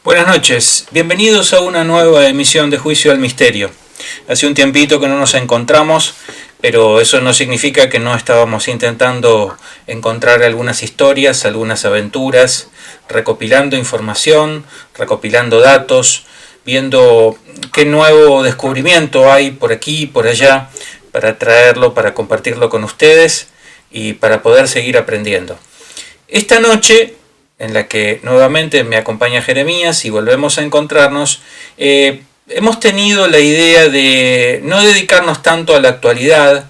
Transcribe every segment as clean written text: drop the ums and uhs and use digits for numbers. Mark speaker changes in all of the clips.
Speaker 1: Buenas noches, bienvenidos a una nueva emisión de Juicio al Misterio. Hace un tiempito que no nos encontramos, pero eso no significa que no estábamos intentando encontrar algunas historias, algunas aventuras, recopilando información, recopilando datos, viendo qué nuevo descubrimiento hay por aquí y por allá para traerlo, para compartirlo con ustedes y para poder seguir aprendiendo. Esta noche, en la que nuevamente me acompaña Jeremías y volvemos a encontrarnos, hemos tenido la idea de no dedicarnos tanto a la actualidad,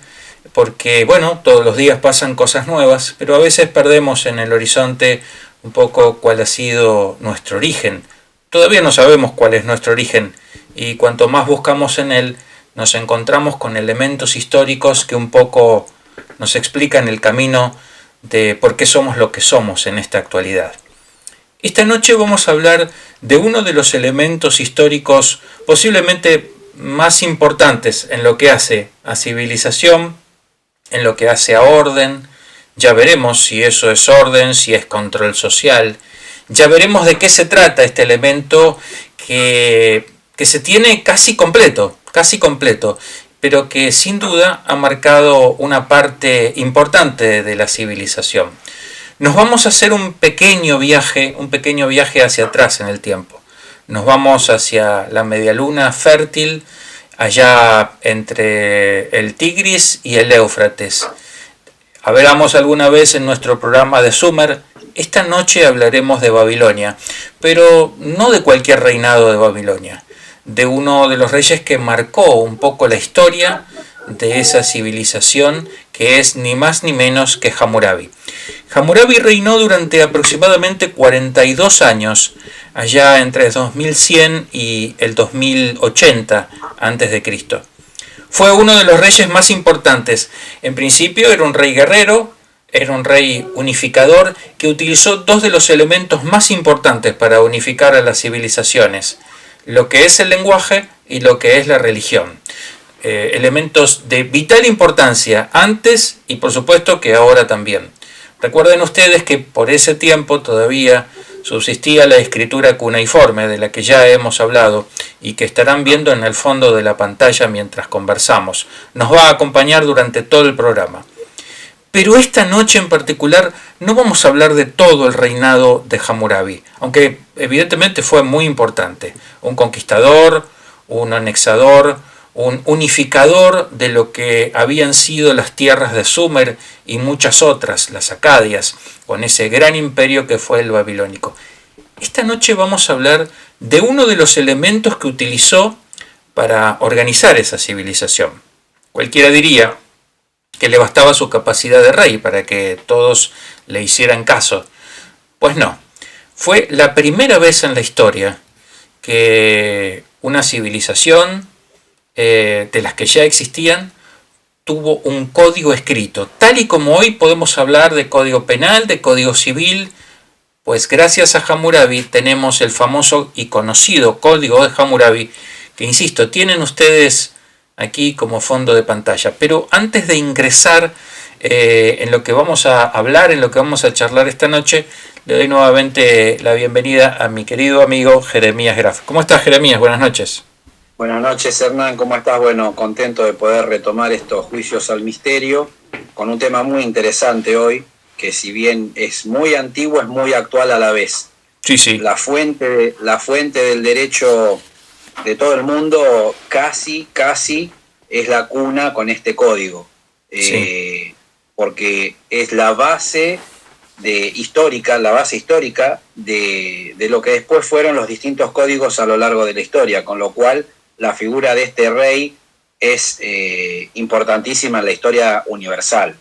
Speaker 1: porque bueno, todos los días pasan cosas nuevas, pero a veces perdemos en el horizonte un poco cuál ha sido nuestro origen. Todavía no sabemos cuál es nuestro origen, y cuanto más buscamos en él, nos encontramos con elementos históricos que un poco nos explican el camino de por qué somos lo que somos en esta actualidad. Esta noche vamos a hablar de uno de los elementos históricos posiblemente más importantes en lo que hace a civilización, en lo que hace a orden. Ya veremos si eso es orden, si es control social. Ya veremos de qué se trata este elemento que se tiene casi completo, pero que sin duda ha marcado una parte importante de la civilización. Nos vamos a hacer un pequeño viaje hacia atrás en el tiempo. Nos vamos hacia la medialuna fértil, allá entre el Tigris y el Éufrates. Hablamos alguna vez en nuestro programa de Sumer. Esta noche hablaremos de Babilonia, pero no de cualquier reinado de Babilonia, de uno de los reyes que marcó un poco la historia de esa civilización, que es ni más ni menos que Hammurabi. Hammurabi reinó durante aproximadamente 42 años, allá entre el 2100 y el 2080 a.C. Fue uno de los reyes más importantes. En principio era un rey guerrero, era un rey unificador que utilizó dos de los elementos más importantes para unificar a las civilizaciones, lo que es el lenguaje y lo que es la religión. Elementos de vital importancia antes y por supuesto que ahora también. Recuerden ustedes que por ese tiempo todavía subsistía la escritura cuneiforme, de la que ya hemos hablado y que estarán viendo en el fondo de la pantalla mientras conversamos. Nos va a acompañar durante todo el programa. Pero esta noche en particular no vamos a hablar de todo el reinado de Hammurabi, aunque evidentemente fue muy importante. Un conquistador, un anexador, un unificador de lo que habían sido las tierras de Sumer y muchas otras, las Acadias, con ese gran imperio que fue el babilónico. Esta noche vamos a hablar de uno de los elementos que utilizó para organizar esa civilización. Cualquiera diría que le bastaba su capacidad de rey para que todos le hicieran caso. Pues no, fue la primera vez en la historia que una civilización de las que ya existían tuvo un código escrito. Tal y como hoy podemos hablar de código penal, de código civil, pues gracias a Hammurabi tenemos el famoso y conocido código de Hammurabi, que insisto, tienen ustedes aquí como fondo de pantalla. Pero antes de ingresar en lo que vamos a hablar, en lo que vamos a charlar esta noche, le doy nuevamente la bienvenida a mi querido amigo Jeremías Graf. ¿Cómo estás, Jeremías? Buenas noches.
Speaker 2: Buenas noches, Hernán, ¿cómo estás? Bueno, contento de poder retomar estos juicios al misterio con un tema muy interesante hoy, que si bien es muy antiguo, es muy actual a la vez.
Speaker 1: Sí.
Speaker 2: La fuente del derecho de todo el mundo casi es la cuna con este código,
Speaker 1: Sí.
Speaker 2: porque es la base histórica de lo que después fueron los distintos códigos a lo largo de la historia, con lo cual la figura de este rey es importantísima en la historia universal.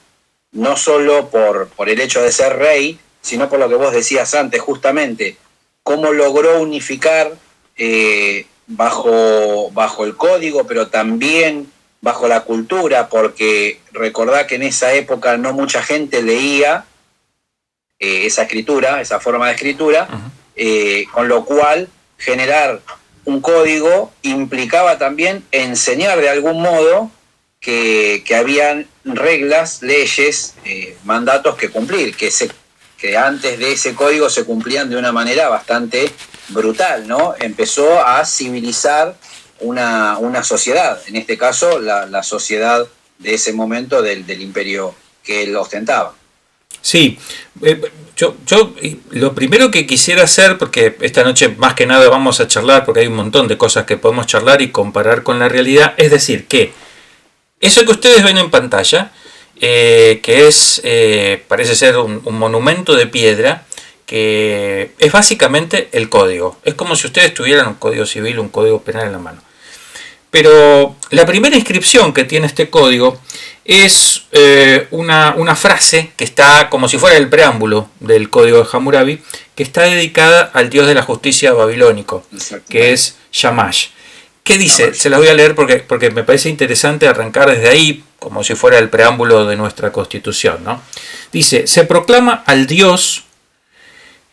Speaker 2: No solo por el hecho de ser rey, sino por lo que vos decías antes, justamente, cómo logró unificar bajo el código, pero también bajo la cultura, porque recordá que en esa época no mucha gente leía esa escritura, esa forma de escritura, con lo cual generar un código implicaba también enseñar de algún modo que habían reglas, leyes, mandatos que cumplir, que antes de ese código se cumplían de una manera bastante brutal, ¿no? Empezó a civilizar una sociedad, en este caso la sociedad de ese momento del imperio que él ostentaba.
Speaker 1: Sí, yo lo primero que quisiera hacer, porque esta noche más que nada vamos a charlar, porque hay un montón de cosas que podemos charlar y comparar con la realidad, es decir, que eso que ustedes ven en pantalla, que es, parece ser un monumento de piedra, que es básicamente el código. Es como si ustedes tuvieran un código civil, un código penal en la mano. Pero la primera inscripción que tiene este código es una frase que está como si fuera el preámbulo del código de Hammurabi, que está dedicada al dios de la justicia babilónico, que es Shamash. ¿Qué dice? Se las voy a leer porque me parece interesante arrancar desde ahí, como si fuera el preámbulo de nuestra constitución, ¿no? Dice, se proclama al dios.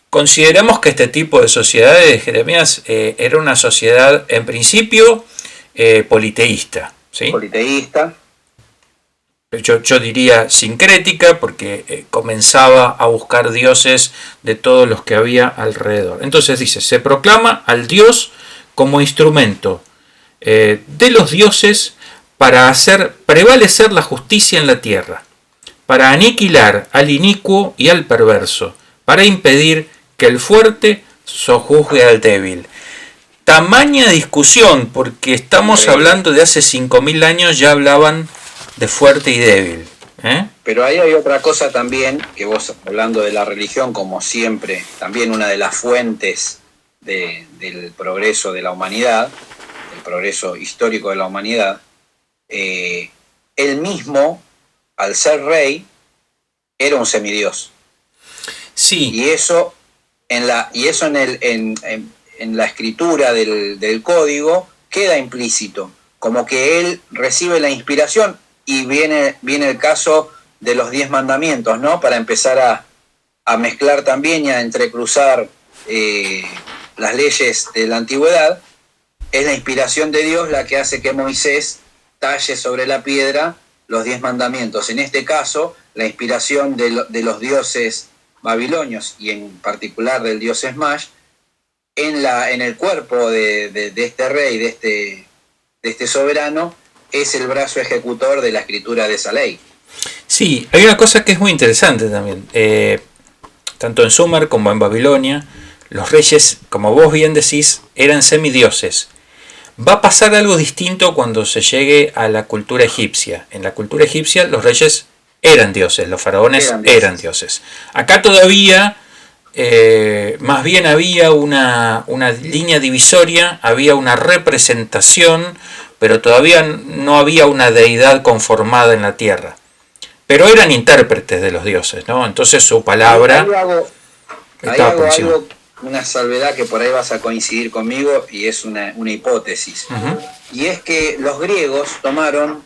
Speaker 1: Consideramos que este tipo de sociedades, Jeremías, era una sociedad en principio politeísta, ¿sí?
Speaker 2: Politeísta.
Speaker 1: Yo diría sincrética, porque comenzaba a buscar dioses de todos los que había alrededor. Entonces dice, se proclama al dios como instrumento de los dioses para hacer prevalecer la justicia en la tierra, para aniquilar al inicuo y al perverso, para impedir que el fuerte sojuzgue al débil. Tamaña discusión, porque estamos hablando de hace 5.000 años, ya hablaban de fuerte y débil.
Speaker 2: Pero ahí hay otra cosa también, que vos, hablando de la religión, como siempre, también una de las fuentes del progreso de la humanidad, el progreso histórico de la humanidad, él mismo, al ser rey, era un semidios.
Speaker 1: Sí.
Speaker 2: Y eso en la escritura del código queda implícito, como que él recibe la inspiración, y viene el caso de los 10 mandamientos, ¿no? Para empezar a mezclar también y a entrecruzar las leyes de la antigüedad. Es la inspiración de Dios la que hace que Moisés talle sobre la piedra los 10 mandamientos. En este caso, la inspiración de los dioses babilonios, y en particular del dios Shamash, en el cuerpo de este rey, de este soberano, es el brazo ejecutor de la escritura de esa ley.
Speaker 1: Sí, hay una cosa que es muy interesante también. Tanto en Sumer como en Babilonia, los reyes, como vos bien decís, eran semidioses. Va a pasar algo distinto cuando se llegue a la cultura egipcia. En la cultura egipcia los reyes eran dioses, los faraones eran dioses. Acá todavía, más bien había una línea divisoria, había una representación, pero todavía no había una deidad conformada en la tierra. Pero eran intérpretes de los dioses, ¿no? Entonces su palabra estaba por encima.
Speaker 2: Una salvedad que por ahí vas a coincidir conmigo, y es una hipótesis. Y es que los griegos tomaron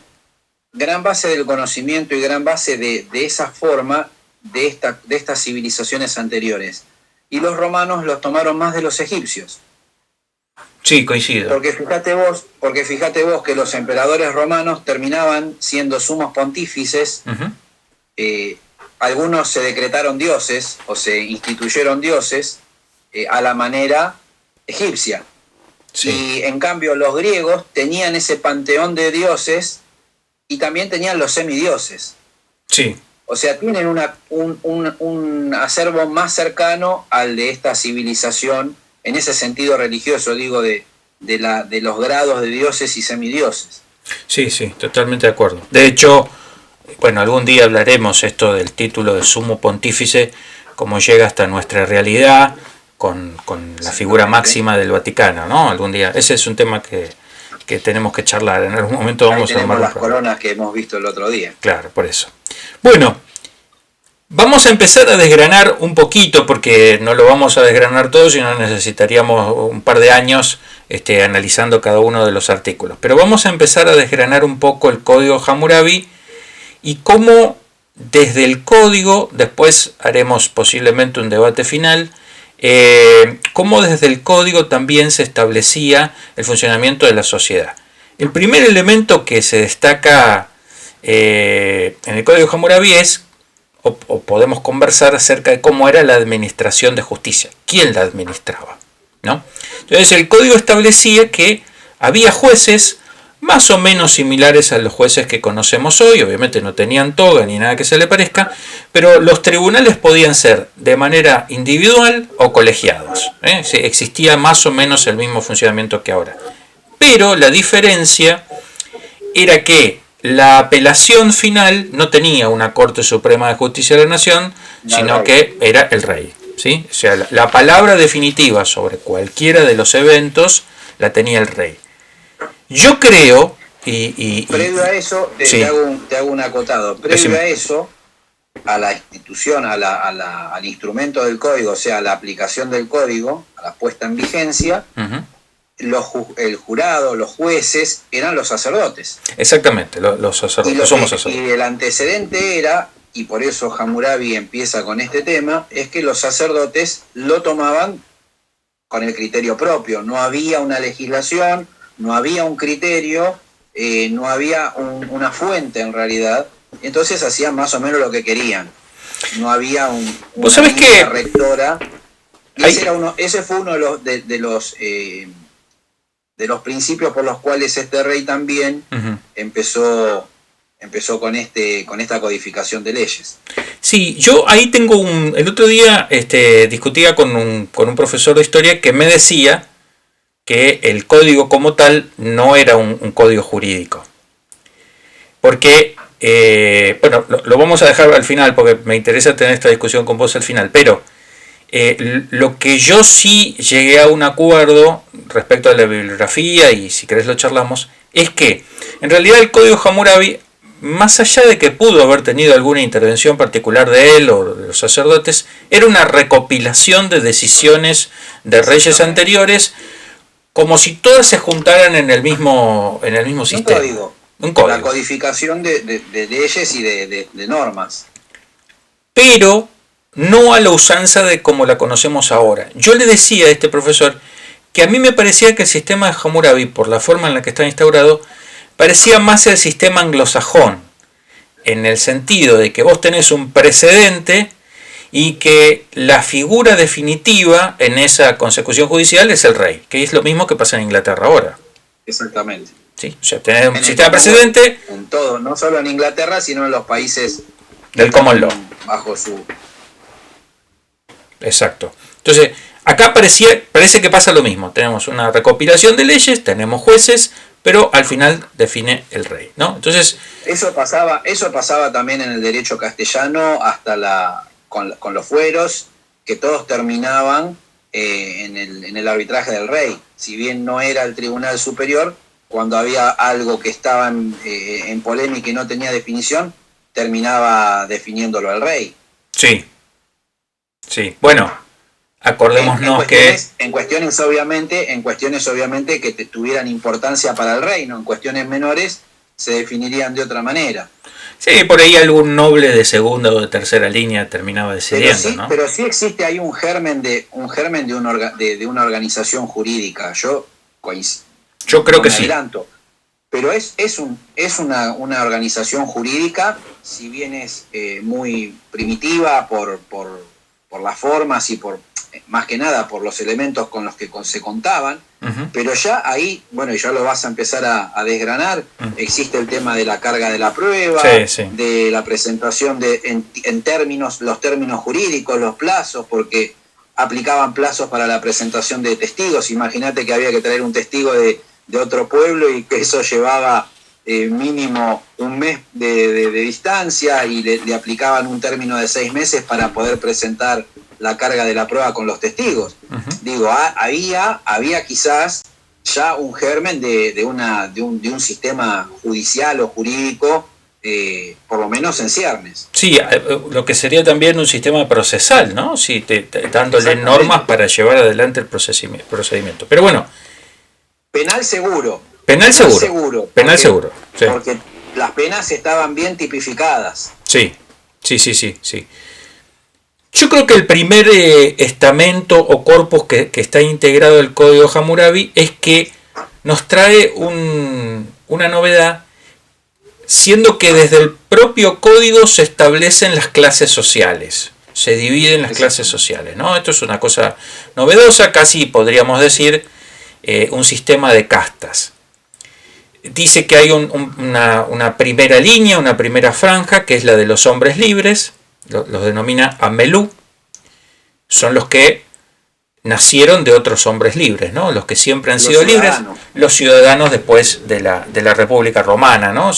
Speaker 2: gran base del conocimiento y gran base de esa forma de estas civilizaciones anteriores. Y los romanos los tomaron más de los egipcios.
Speaker 1: Sí, coincido.
Speaker 2: Porque fíjate vos que los emperadores romanos terminaban siendo sumos pontífices. Algunos se decretaron dioses o se instituyeron dioses a la manera egipcia. Sí. Y en cambio los griegos tenían ese panteón de dioses y también tenían los semidioses. Sí. O sea, tienen un acervo más cercano al de esta civilización, en ese sentido religioso, digo, de los grados de dioses y semidioses.
Speaker 1: Sí, totalmente de acuerdo. De hecho, bueno, algún día hablaremos esto del título de sumo pontífice, cómo llega hasta nuestra realidad con la figura máxima del Vaticano, ¿no? Algún día. Ese es un tema que tenemos que charlar. En algún momento vamos a armar
Speaker 2: las coronas que hemos visto el otro día.
Speaker 1: Claro, por eso. Bueno, vamos a empezar a desgranar un poquito, porque no lo vamos a desgranar todo, sino necesitaríamos un par de años analizando cada uno de los artículos. Pero vamos a empezar a desgranar un poco el código Hammurabi y cómo desde el código, después haremos posiblemente un debate final, cómo desde el código también se establecía el funcionamiento de la sociedad. El primer elemento que se destaca en el código Hammurabi es, o podemos conversar acerca de cómo era la administración de justicia. ¿Quién la administraba? ¿no? Entonces el código establecía que había jueces más o menos similares a los jueces que conocemos hoy, obviamente no tenían toga ni nada que se le parezca, pero los tribunales podían ser de manera individual o colegiados, ¿eh? Existía más o menos el mismo funcionamiento que ahora. Pero la diferencia era que la apelación final no tenía una Corte Suprema de Justicia de la Nación, sino que era el rey, ¿sí? O sea, la palabra definitiva sobre cualquiera de los eventos la tenía el rey. Yo creo,
Speaker 2: previo a eso,
Speaker 1: sí.
Speaker 2: te hago un acotado. Previo a eso, a la institución, al instrumento del código, o sea, a la aplicación del código, a la puesta en vigencia, el jurado, los jueces, eran los sacerdotes.
Speaker 1: Exactamente, los sacerdotes, somos sacerdotes.
Speaker 2: Y el antecedente era, y por eso Hammurabi empieza con este tema, es que los sacerdotes lo tomaban con el criterio propio. No había una legislación, no había un criterio, no había una fuente en realidad, entonces hacían más o menos lo que querían. No había una línea rectora. Y ese fue uno de los principios por los cuales este rey también empezó con esta codificación de leyes.
Speaker 1: Sí, yo ahí tengo el otro día discutía con un profesor de historia que me decía que el código como tal no era un código jurídico. Porque, bueno, lo vamos a dejar al final porque me interesa tener esta discusión con vos al final, pero lo que yo sí llegué a un acuerdo respecto a la bibliografía, y si querés lo charlamos, es que en realidad el código Hammurabi, más allá de que pudo haber tenido alguna intervención particular de él o de los sacerdotes, era una recopilación de decisiones de reyes anteriores, como si todas se juntaran en el mismo sistema. Un código.
Speaker 2: La codificación de leyes y de normas.
Speaker 1: Pero no a la usanza de como la conocemos ahora. Yo le decía a este profesor que a mí me parecía que el sistema de Hammurabi, por la forma en la que está instaurado, parecía más el sistema anglosajón, en el sentido de que vos tenés un precedente y que la figura definitiva en esa consecución judicial es el rey, que es lo mismo que pasa en Inglaterra ahora.
Speaker 2: Exactamente.
Speaker 1: Sí, o sea, tenés un sistema precedente
Speaker 2: en todo, no solo en Inglaterra, sino en los países
Speaker 1: del common law.
Speaker 2: Bajo su...
Speaker 1: Exacto. Entonces, acá parece que pasa lo mismo. Tenemos una recopilación de leyes, tenemos jueces, pero al final define el rey, ¿no? Entonces,
Speaker 2: eso pasaba también en el derecho castellano hasta con los fueros, que todos terminaban en el arbitraje del rey. Si bien no era el tribunal superior, cuando había algo que estaba en polémica y no tenía definición, terminaba definiéndolo el rey.
Speaker 1: Sí. Sí. Bueno, acordémonos
Speaker 2: en cuestiones obviamente que tuvieran importancia para el reino. En cuestiones menores se definirían de otra manera.
Speaker 1: Sí, por ahí algún noble de segunda o de tercera línea terminaba decidiendo, ¿no?
Speaker 2: Pero sí existe ahí un germen de una organización jurídica. Yo
Speaker 1: creo que sí.
Speaker 2: Pero es una organización jurídica, si bien es muy primitiva por las formas y más que nada por los elementos con los que se contaban, pero ya ahí, bueno, y ya lo vas a empezar a desgranar, existe el tema de la carga de la prueba, de la presentación en los términos jurídicos, los plazos, porque aplicaban plazos para la presentación de testigos. Imagínate que había que traer un testigo de otro pueblo y que eso llevaba mínimo un mes de distancia y le aplicaban un término de 6 meses para poder presentar la carga de la prueba con los testigos. Digo, había quizás ya un germen de un sistema judicial o jurídico, por lo menos en ciernes.
Speaker 1: Sí, lo que sería también un sistema procesal, ¿no? Sí, dándole normas para llevar adelante el procedimiento. Pero bueno.
Speaker 2: Penal seguro.
Speaker 1: Penal seguro. Sí.
Speaker 2: Porque las penas estaban bien tipificadas.
Speaker 1: Sí. Yo creo que el primer estamento o corpus que está integrado al código Hammurabi es que nos trae una novedad, siendo que desde el propio código se establecen las clases sociales. se dividen las clases sociales, ¿no? Esto es una cosa novedosa, casi podríamos decir un sistema de castas. Dice que hay una primera línea, una primera franja, que es la de los hombres libres, los denomina Amelú, son los que nacieron de otros hombres libres, ¿no? Los que siempre han sido libres, los ciudadanos después de la República Romana, ¿no?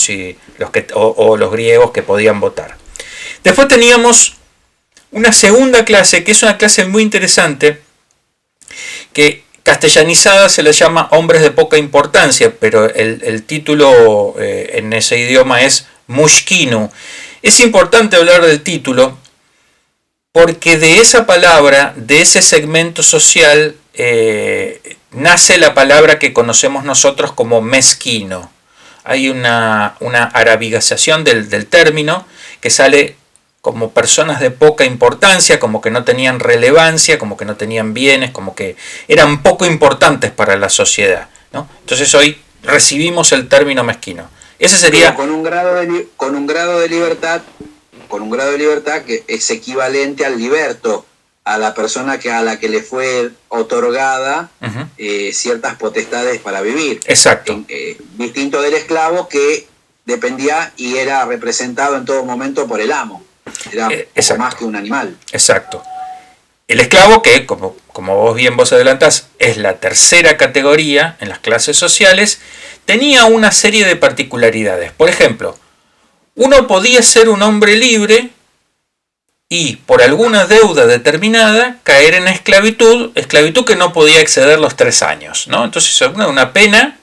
Speaker 1: O los griegos que podían votar. Después teníamos una segunda clase, que es una clase muy interesante, que castellanizada se les llama hombres de poca importancia, pero el título en ese idioma es mushkinu. Es importante hablar del título porque de esa palabra, de ese segmento social, nace la palabra que conocemos nosotros como mezquino. Hay una arabización del término que sale como personas de poca importancia, como que no tenían relevancia, como que no tenían bienes, como que eran poco importantes para la sociedad, ¿no? Entonces hoy recibimos el término mezquino. Ese sería...
Speaker 2: Con un grado de libertad que es equivalente al liberto, a la persona a la que le fue otorgada ciertas potestades para vivir.
Speaker 1: Exacto.
Speaker 2: Distinto del esclavo, que dependía y era representado en todo momento por el amo. Era poco más que un animal.
Speaker 1: Exacto. El esclavo, que como vos adelantás, es la tercera categoría en las clases sociales, tenía una serie de particularidades. Por ejemplo, uno podía ser un hombre libre y por alguna deuda determinada caer en esclavitud que no podía exceder los 3 años, ¿no? Entonces, una pena,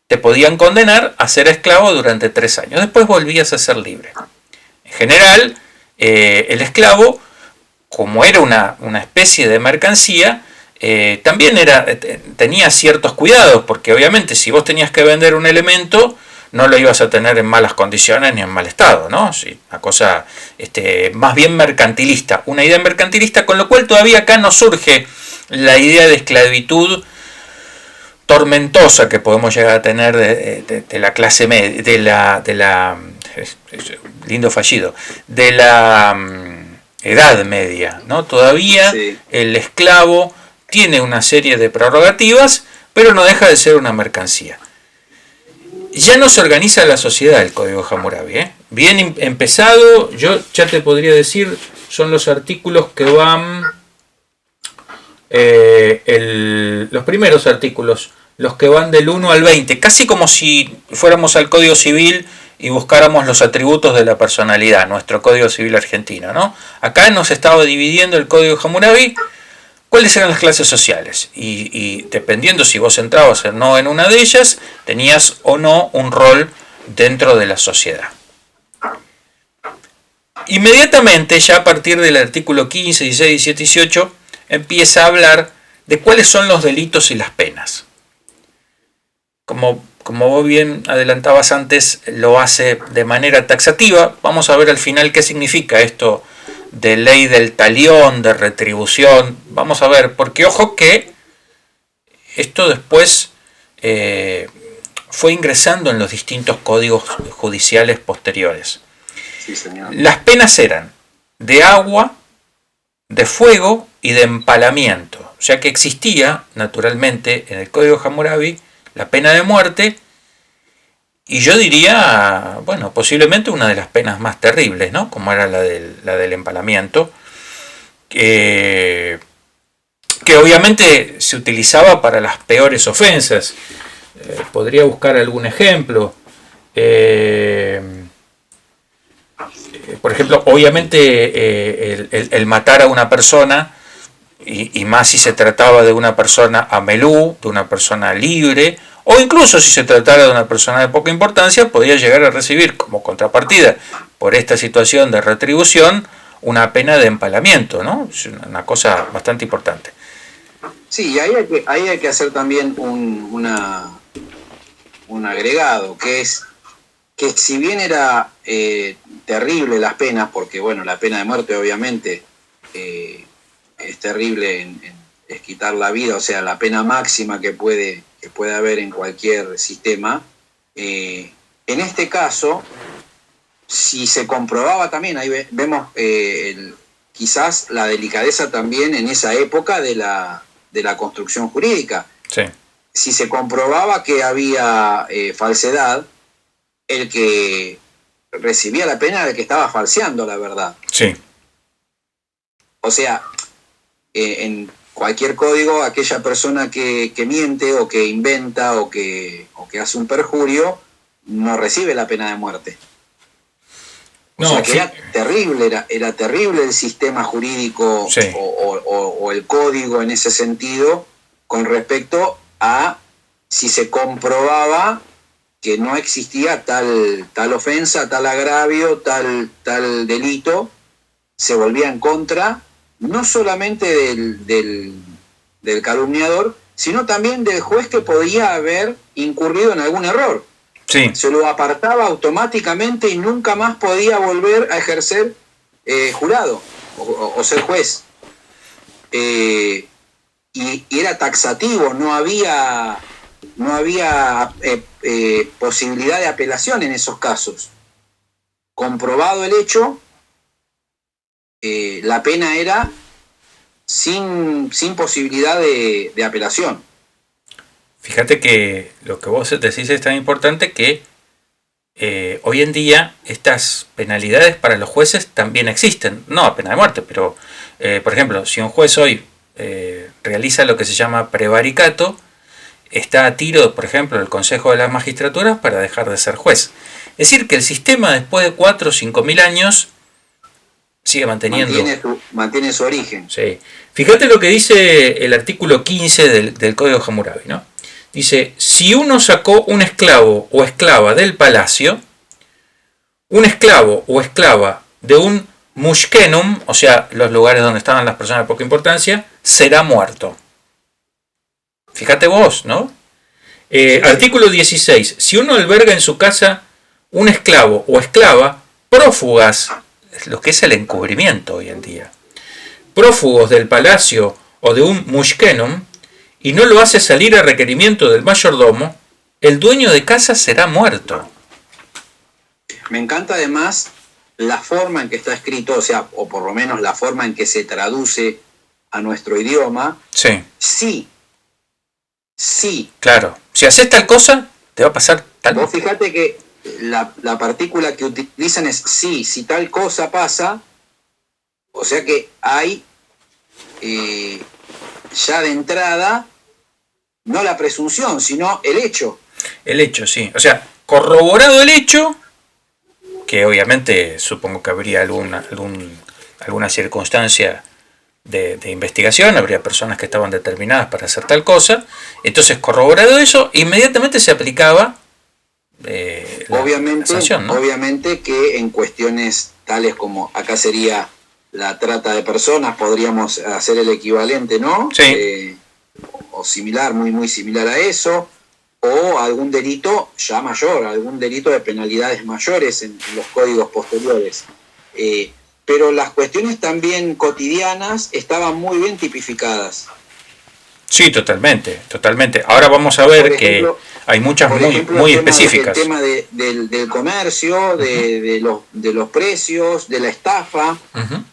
Speaker 1: te podían condenar a ser esclavo durante 3 años. Después volvías a ser libre. En general, el esclavo, como era una especie de mercancía, también tenía ciertos cuidados, porque obviamente si vos tenías que vender un elemento, no lo ibas a tener en malas condiciones ni en mal estado, ¿no? Sí, una cosa más bien mercantilista, una idea mercantilista, con lo cual todavía acá no surge la idea de esclavitud tormentosa que podemos llegar a tener de la clase media, de la lindo fallido, de la Edad Media, ¿no? Todavía sí. El esclavo tiene una serie de prerrogativas, pero no deja de ser una mercancía. Ya no se organiza la sociedad el Código Hammurabi, ¿eh? Bien empezado, yo ya te podría decir, son los artículos que van, los primeros artículos, los que van del 1 al 20, casi como si fuéramos al Código Civil y buscáramos los atributos de la personalidad, nuestro Código Civil argentino, ¿no? Acá nos estaba dividiendo el Código Hammurabi cuáles eran las clases sociales y dependiendo si vos entrabas o no en una de ellas, tenías o no un rol dentro de la sociedad. Inmediatamente, ya a partir del artículo 15, 16, 17, 18, empieza a hablar de cuáles son los delitos y las penas. Como vos bien adelantabas antes, lo hace de manera taxativa. Vamos a ver al final qué significa esto de ley del talión, de retribución. Vamos a ver, porque ojo que esto después fue ingresando en los distintos códigos judiciales posteriores.
Speaker 2: Sí, señor.
Speaker 1: Las penas eran de agua, de fuego y de empalamiento. O sea que existía, naturalmente, en el Código Hammurabi la pena de muerte, y yo diría, bueno, posiblemente una de las penas más terribles, ¿no? Como era la del empalamiento, que obviamente se utilizaba para las peores ofensas. Podría buscar algún ejemplo. Por ejemplo, obviamente el matar a una persona, y más si se trataba de una persona amelú, de una persona libre, o incluso si se tratara de una persona de poca importancia, podía llegar a recibir como contrapartida por esta situación de retribución una pena de empalamiento, ¿no? Es una cosa bastante importante.
Speaker 2: Sí, y ahí hay que hacer también un agregado, que es que si bien era terrible las penas, porque bueno, la pena de muerte obviamente es terrible, es quitar la vida, o sea, la pena máxima que puede haber en cualquier sistema. En este caso, si se comprobaba también, ahí vemos quizás la delicadeza también en esa época de la construcción jurídica.
Speaker 1: Sí.
Speaker 2: Si se comprobaba que había falsedad, el que recibía la pena era el que estaba falseando la verdad.
Speaker 1: Sí.
Speaker 2: O sea, en cualquier código, aquella persona que miente o que inventa o que hace un perjurio no recibe la pena de muerte. O sea que era terrible el sistema jurídico,
Speaker 1: sí,
Speaker 2: o el código en ese sentido, con respecto a si se comprobaba que no existía tal ofensa, tal agravio, tal delito, se volvía en contra no solamente del calumniador, sino también del juez que podía haber incurrido en algún error.
Speaker 1: Sí.
Speaker 2: Se lo apartaba automáticamente y nunca más podía volver a ejercer jurado o ser juez. Y era taxativo, no había posibilidad de apelación en esos casos. Comprobado el hecho, la pena era sin posibilidad de apelación.
Speaker 1: Fíjate que lo que vos decís es tan importante que hoy en día estas penalidades para los jueces también existen, no a pena de muerte, pero por ejemplo, si un juez hoy realiza lo que se llama prevaricato, está a tiro, por ejemplo, del Consejo de la Magistratura para dejar de ser juez. Es decir, que el sistema después de 4 o 5 mil años sigue manteniendo...
Speaker 2: Mantiene su origen.
Speaker 1: Sí. Fíjate lo que dice el artículo 15 del Código Hammurabi, ¿no? Dice, si uno sacó un esclavo o esclava del palacio, un esclavo o esclava de un mushkenum, o sea, los lugares donde estaban las personas de poca importancia, será muerto. Fíjate vos, ¿no? Artículo 16. Si uno alberga en su casa un esclavo o esclava, prófugas, lo que es el encubrimiento hoy en día, prófugos del palacio o de un mushkenum, y no lo hace salir a requerimiento del mayordomo, el dueño de casa será muerto.
Speaker 2: Me encanta además la forma en que está escrito, o sea, o por lo menos la forma en que se traduce a nuestro idioma.
Speaker 1: Sí.
Speaker 2: Sí.
Speaker 1: Claro. Si haces tal cosa, te va a pasar tal cosa.
Speaker 2: Vos fíjate que la partícula que utilizan es sí, si tal cosa pasa, o sea que hay ya de entrada no la presunción, sino el hecho.
Speaker 1: El hecho, sí. O sea, corroborado el hecho, que obviamente supongo que habría alguna circunstancia de investigación, habría personas que estaban determinadas para hacer tal cosa, entonces corroborado eso, inmediatamente se aplicaba la sanción, ¿no?
Speaker 2: Obviamente que en cuestiones tales como acá sería la trata de personas, podríamos hacer el equivalente, ¿no?
Speaker 1: Sí.
Speaker 2: O similar, muy similar a eso, o algún delito ya mayor, algún delito de penalidades mayores en los códigos posteriores. Pero las cuestiones también cotidianas estaban muy bien tipificadas.
Speaker 1: Sí, totalmente. Ahora vamos a ver que hay muchas muy específicas.
Speaker 2: El tema del comercio, de los precios, de la estafa. Uh-huh.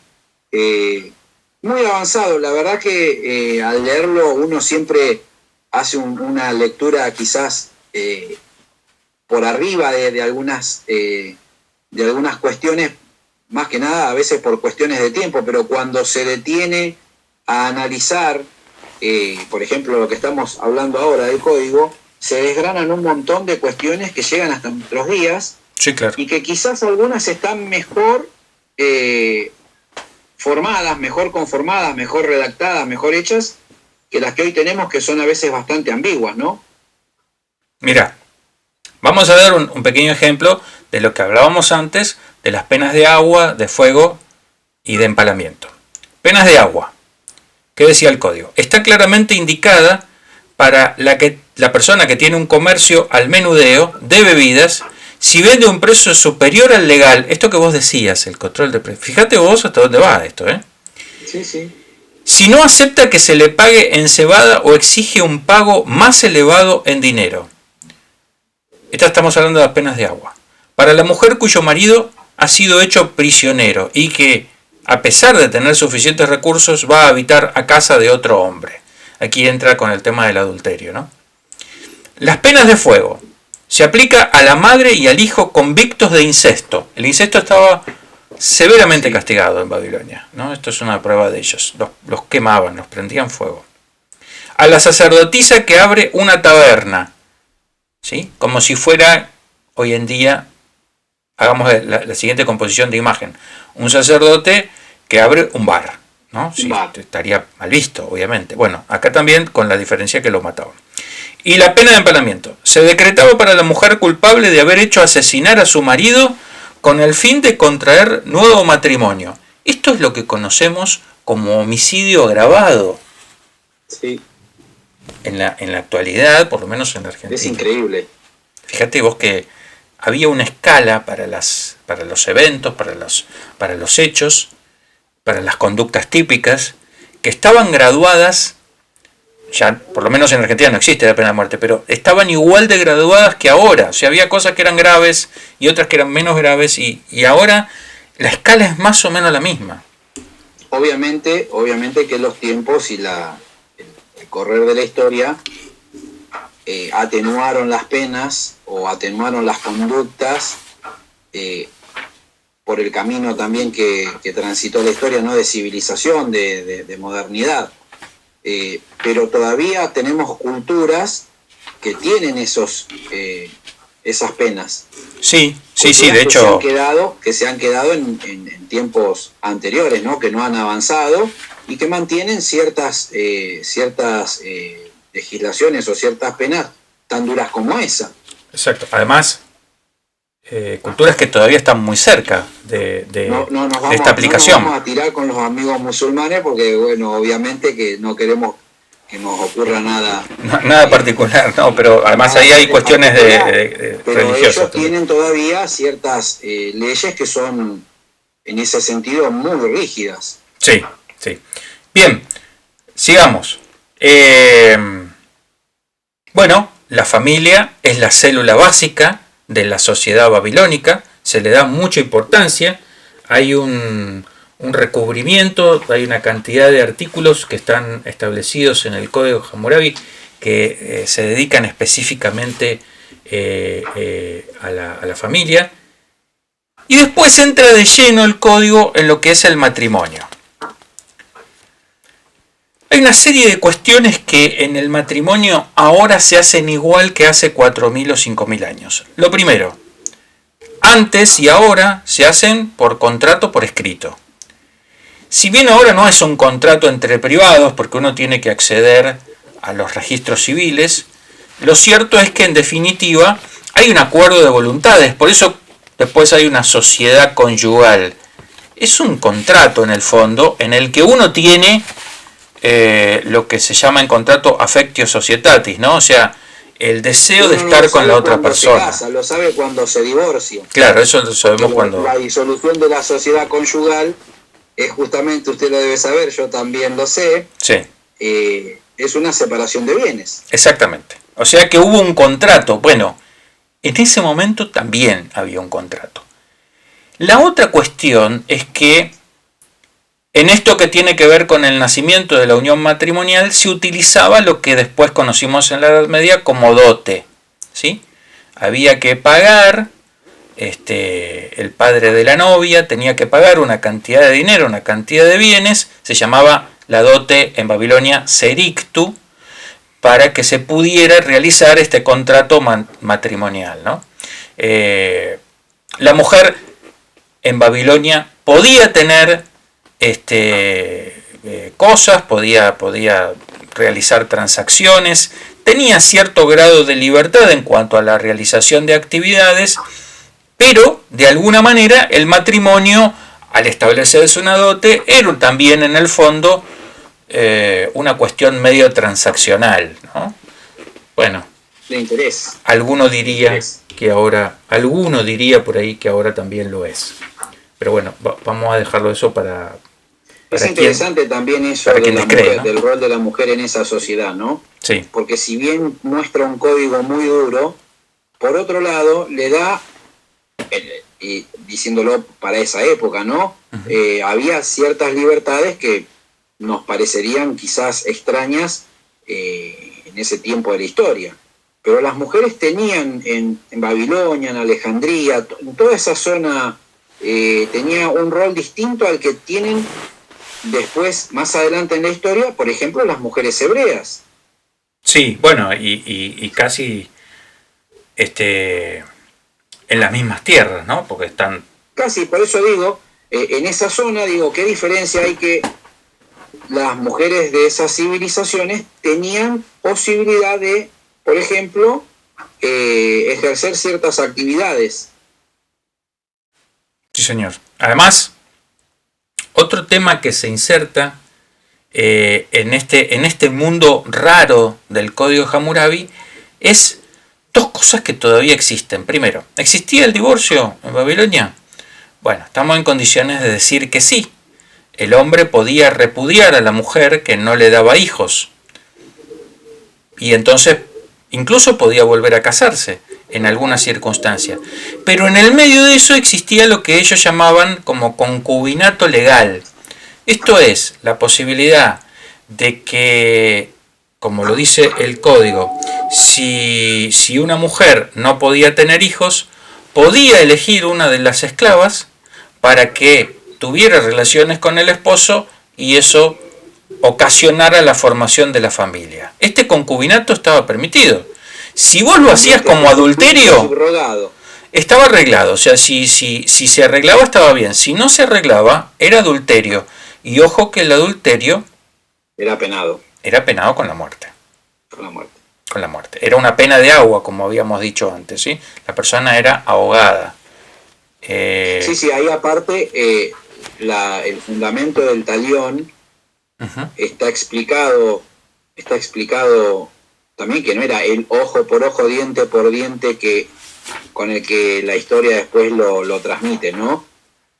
Speaker 2: Muy avanzado. La verdad que al leerlo uno siempre hace una lectura quizás por arriba de algunas cuestiones, más que nada a veces por cuestiones de tiempo, pero cuando se detiene a analizar, por ejemplo, lo que estamos hablando ahora del código, se desgranan un montón de cuestiones que llegan hasta nuestros días.
Speaker 1: Sí, claro.
Speaker 2: Y que quizás algunas están mejor formadas, mejor conformadas, mejor redactadas, mejor hechas, que las que hoy tenemos, que son a veces bastante ambiguas, ¿no?
Speaker 1: Mira, vamos a ver un pequeño ejemplo de lo que hablábamos antes, de las penas de agua, de fuego y de empalamiento. Penas de agua. ¿Qué decía el código? Está claramente indicada para la persona que tiene un comercio al menudeo de bebidas, si vende un precio superior al legal, esto que vos decías, el control de precios. Fíjate vos hasta dónde va esto, ¿eh?
Speaker 2: Sí, sí.
Speaker 1: Si no acepta que se le pague en cebada o exige un pago más elevado en dinero. Estamos hablando de las penas de agua. Para la mujer cuyo marido ha sido hecho prisionero y que a pesar de tener suficientes recursos, va a habitar a casa de otro hombre. Aquí entra con el tema del adulterio, ¿no? Las penas de fuego. Se aplica a la madre y al hijo convictos de incesto. El incesto estaba severamente castigado en Babilonia, ¿no? Esto es una prueba de ellos. Los quemaban, los prendían fuego. A la sacerdotisa que abre una taberna, ¿sí? Como si fuera hoy en día, hagamos la siguiente composición de imagen. Un sacerdote que abre un bar, ¿no? Sí, estaría mal visto, obviamente. Bueno, acá también con la diferencia que lo mataban. Y la pena de empalamiento. Se decretaba para la mujer culpable de haber hecho asesinar a su marido con el fin de contraer nuevo matrimonio. Esto es lo que conocemos como homicidio agravado.
Speaker 2: Sí.
Speaker 1: En la actualidad, por lo menos en la Argentina.
Speaker 2: Es increíble.
Speaker 1: Fíjate vos que había una escala para los eventos, para los hechos, para las conductas típicas, que estaban graduadas, ya por lo menos en Argentina no existe la pena de muerte, pero estaban igual de graduadas que ahora. O sea, había cosas que eran graves y otras que eran menos graves, y ahora la escala es más o menos la misma.
Speaker 2: Obviamente que los tiempos y el correr de la historia atenuaron las penas o atenuaron las conductas por el camino también que transitó la historia, ¿no? De civilización, de modernidad. Pero todavía tenemos culturas que tienen esas penas.
Speaker 1: Sí, de hecho.
Speaker 2: Que se han quedado en tiempos anteriores, ¿no? Que no han avanzado y que mantienen ciertas legislaciones o ciertas penas tan duras como esa.
Speaker 1: Exacto. Además, culturas que todavía están muy cerca de esta aplicación.
Speaker 2: No nos vamos a tirar con los amigos musulmanes porque, bueno, obviamente que no queremos que nos ocurra nada.
Speaker 1: Nada particular, no, pero además ahí hay cuestiones religiosas.
Speaker 2: Pero ellos tienen todavía ciertas leyes que son, en ese sentido, muy rígidas.
Speaker 1: Sí. Bien, sigamos. Bueno, la familia es la célula básica de la sociedad babilónica, se le da mucha importancia, hay un recubrimiento, hay una cantidad de artículos que están establecidos en el Código Hammurabi que se dedican específicamente a la familia, y después entra de lleno el código en lo que es el matrimonio. Hay una serie de cuestiones que en el matrimonio ahora se hacen igual que hace 4.000 o 5.000 años. Lo primero, antes y ahora se hacen por contrato por escrito. Si bien ahora no es un contrato entre privados, porque uno tiene que acceder a los registros civiles, lo cierto es que en definitiva hay un acuerdo de voluntades, por eso después hay una sociedad conyugal. Es un contrato en el fondo en el que uno tiene lo que se llama en contrato affectio societatis, ¿no? O sea, el deseo de estar con la otra persona.
Speaker 2: Lo sabe cuando se divorcia.
Speaker 1: Claro, eso lo sabemos cuando...
Speaker 2: La disolución de la sociedad conyugal es justamente, usted lo debe saber, yo también lo sé,
Speaker 1: sí.
Speaker 2: Es una separación de bienes.
Speaker 1: Exactamente. O sea que hubo un contrato. Bueno, en ese momento también había un contrato. La otra cuestión es que en esto que tiene que ver con el nacimiento de la unión matrimonial se utilizaba lo que después conocimos en la Edad Media como dote, ¿sí? Había que pagar, el padre de la novia tenía que pagar una cantidad de dinero, una cantidad de bienes, se llamaba la dote en Babilonia serictu, para que se pudiera realizar este contrato matrimonial, ¿no? La mujer en Babilonia podía tener cosas, podía realizar transacciones, tenía cierto grado de libertad en cuanto a la realización de actividades, pero de alguna manera el matrimonio, al establecerse una dote, era también en el fondo una cuestión medio transaccional, ¿no? Bueno,
Speaker 2: de interés.
Speaker 1: Alguno diría por ahí que ahora también lo es. Pero bueno, vamos a dejarlo eso para
Speaker 2: es interesante también eso del rol de la mujer en esa sociedad, ¿no?
Speaker 1: Sí.
Speaker 2: Porque si bien muestra un código muy duro, por otro lado le da y diciéndolo para esa época, ¿no? Había ciertas libertades que nos parecerían quizás extrañas en ese tiempo de la historia. Pero las mujeres tenían en Babilonia, en Alejandría, en toda esa zona, tenía un rol distinto al que tienen después, más adelante en la historia, por ejemplo, las mujeres hebreas.
Speaker 1: Sí, bueno, y casi en las mismas tierras, ¿no? Porque están...
Speaker 2: Casi, por eso digo, en esa zona, digo, ¿qué diferencia hay que las mujeres de esas civilizaciones tenían posibilidad de, por ejemplo, ejercer ciertas actividades?
Speaker 1: Sí, señor. Además, otro tema que se inserta en este mundo raro del Código Hammurabi es dos cosas que todavía existen. Primero, ¿existía el divorcio en Babilonia? Bueno, estamos en condiciones de decir que sí. El hombre podía repudiar a la mujer que no le daba hijos. Y entonces incluso podía volver a casarse en algunas circunstancias. Pero en el medio de eso existía lo que ellos llamaban como concubinato legal. Esto es, la posibilidad de que, como lo dice el código, si una mujer no podía tener hijos, podía elegir una de las esclavas para que tuviera relaciones con el esposo y eso ocasionara la formación de la familia. Este concubinato estaba permitido. Si vos lo hacías como adulterio, estaba arreglado. O sea, si se arreglaba estaba bien. Si no se arreglaba, era adulterio. Y ojo que el adulterio
Speaker 2: era penado.
Speaker 1: Era penado con la muerte.
Speaker 2: Con la muerte.
Speaker 1: Con la muerte. Era una pena de agua, como habíamos dicho antes, ¿sí? La persona era ahogada.
Speaker 2: Sí, ahí aparte el fundamento del talión está explicado también, que no era el ojo por ojo, diente por diente con el que la historia después lo transmite, ¿no?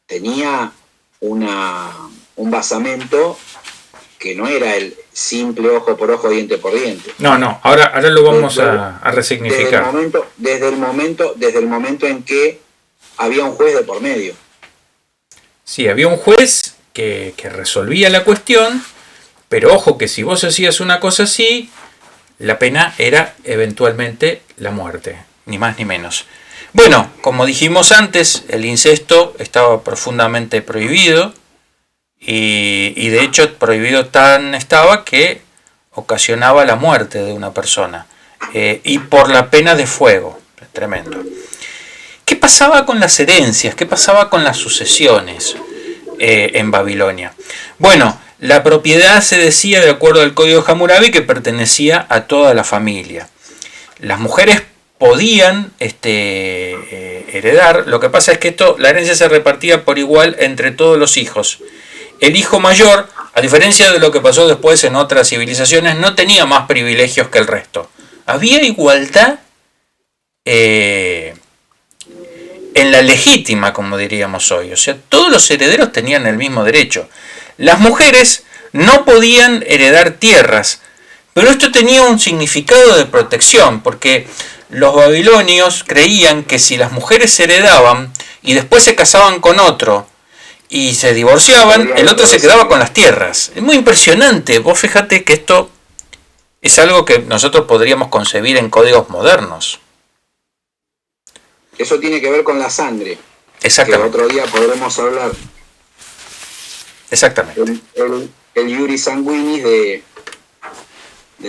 Speaker 2: Tenía un basamento que no era el simple ojo por ojo, diente por diente.
Speaker 1: No, ahora lo vamos a resignificar.
Speaker 2: Desde el momento en que había un juez de por medio.
Speaker 1: Sí, había un juez que resolvía la cuestión, pero ojo que si vos hacías una cosa así, la pena era eventualmente la muerte, ni más ni menos. Bueno, como dijimos antes, el incesto estaba profundamente prohibido y de hecho prohibido tan estaba que ocasionaba la muerte de una persona y por la pena de fuego, tremendo. ¿Qué pasaba con las herencias? ¿Qué pasaba con las sucesiones en Babilonia? Bueno, la propiedad se decía, de acuerdo al Código Hammurabi, que pertenecía a toda la familia. Las mujeres podían heredar, lo que pasa es que la herencia se repartía por igual entre todos los hijos. El hijo mayor, a diferencia de lo que pasó después en otras civilizaciones, no tenía más privilegios que el resto. Había igualdad en la legítima, como diríamos hoy. O sea, todos los herederos tenían el mismo derecho. Las mujeres no podían heredar tierras, pero esto tenía un significado de protección, porque los babilonios creían que si las mujeres heredaban y después se casaban con otro y se divorciaban, el otro se quedaba con las tierras. Es muy impresionante. Vos fíjate que esto es algo que nosotros podríamos concebir en códigos modernos.
Speaker 2: Eso tiene que ver con la sangre.
Speaker 1: Exactamente.
Speaker 2: Que otro día podremos hablar.
Speaker 1: Exactamente.
Speaker 2: El iuris sanguinis de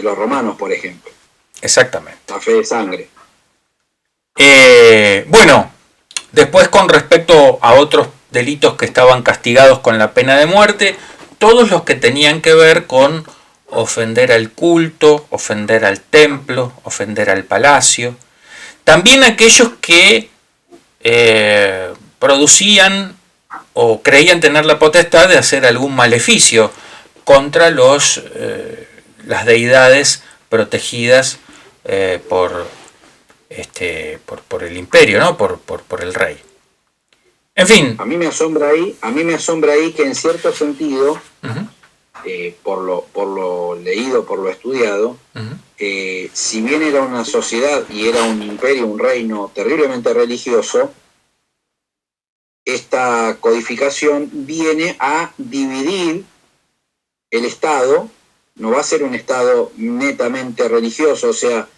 Speaker 2: los romanos, por ejemplo.
Speaker 1: Exactamente.
Speaker 2: La fe de sangre.
Speaker 1: Bueno, después con respecto a otros delitos que estaban castigados con la pena de muerte, todos los que tenían que ver con ofender al culto, ofender al templo, ofender al palacio. También aquellos que producían o creían tener la potestad de hacer algún maleficio contra las deidades protegidas por el imperio, ¿no? por el rey. En fin.
Speaker 2: A mí me asombra ahí que en cierto sentido, por lo leído, por lo estudiado, si bien era una sociedad y era un imperio, un reino terriblemente religioso, esta codificación viene a dividir el Estado. No va a ser un Estado netamente religioso, o sea,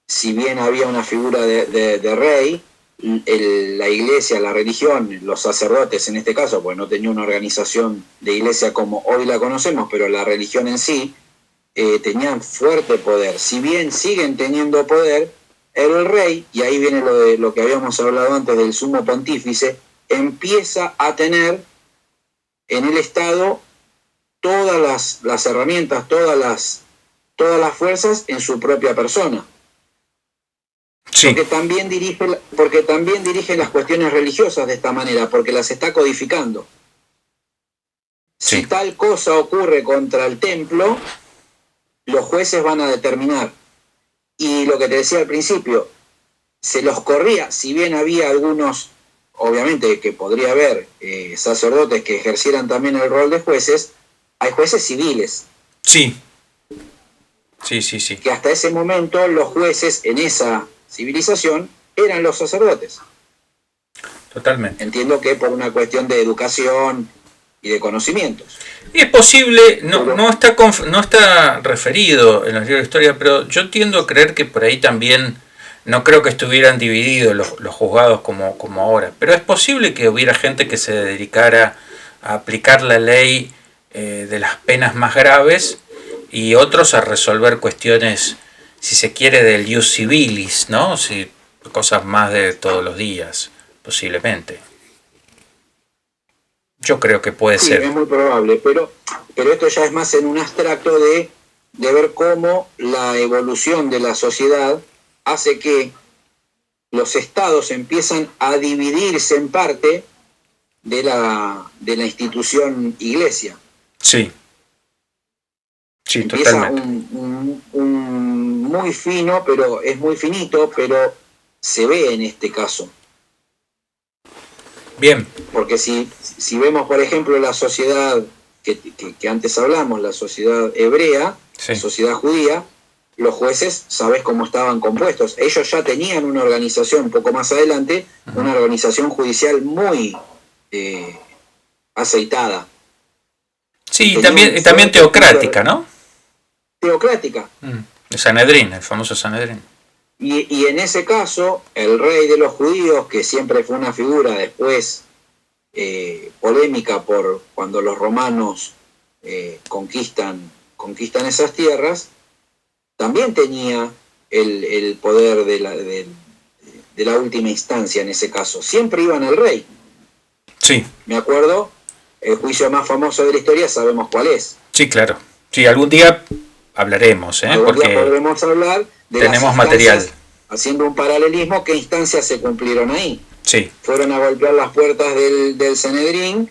Speaker 2: si bien había una figura de rey, la iglesia, la religión, los sacerdotes en este caso, pues no tenía una organización de iglesia como hoy la conocemos, pero la religión en sí tenían fuerte poder. Si bien siguen teniendo poder, el rey, y ahí viene lo que habíamos hablado antes del sumo pontífice, empieza a tener en el Estado todas las herramientas, todas las fuerzas en su propia persona. Sí. Porque también dirige las cuestiones religiosas de esta manera, porque las está codificando. Sí. Si tal cosa ocurre contra el templo, los jueces van a determinar. Y lo que te decía al principio, se los corría, si bien había algunos, obviamente que podría haber sacerdotes que ejercieran también el rol de jueces, hay jueces civiles.
Speaker 1: Sí. Sí.
Speaker 2: Que hasta ese momento los jueces en esa civilización eran los sacerdotes.
Speaker 1: Totalmente.
Speaker 2: Entiendo que por una cuestión de educación y de conocimientos.
Speaker 1: Y es posible, no está referido en los libros de historia, pero yo tiendo a creer que por ahí también, no creo que estuvieran divididos los juzgados como ahora, pero es posible que hubiera gente que se dedicara a aplicar la ley de las penas más graves y otros a resolver cuestiones, si se quiere, del ius civilis, ¿no? Si, cosas más de todos los días, posiblemente. Yo creo que puede ser.
Speaker 2: Es muy probable, pero esto ya es más en un abstracto de ver cómo la evolución de la sociedad hace que los estados empiezan a dividirse en parte de la institución iglesia.
Speaker 1: Sí. Sí,
Speaker 2: empieza
Speaker 1: totalmente.
Speaker 2: un muy fino, pero es muy finito, pero se ve en este caso.
Speaker 1: Bien.
Speaker 2: Porque si vemos, por ejemplo, la sociedad que antes hablamos, la sociedad hebrea, sí, la sociedad judía, los jueces, sabes cómo estaban compuestos. Ellos ya tenían una organización, un poco más adelante, una organización judicial muy aceitada.
Speaker 1: Sí, también teocrática, ¿no?
Speaker 2: Teocrática.
Speaker 1: El Sanedrín, el famoso Sanedrín.
Speaker 2: Y en ese caso, el rey de los judíos, que siempre fue una figura después polémica por cuando los romanos conquistan esas tierras, también tenía el poder de la última instancia en ese caso. Siempre iban al rey.
Speaker 1: Sí.
Speaker 2: Me acuerdo, el juicio más famoso de la historia sabemos cuál es.
Speaker 1: Sí, claro. Sí, algún día hablaremos,
Speaker 2: porque día podremos hablar de
Speaker 1: tenemos material.
Speaker 2: Haciendo un paralelismo, ¿qué instancias se cumplieron ahí?
Speaker 1: Sí.
Speaker 2: Fueron a golpear las puertas del Sanedrín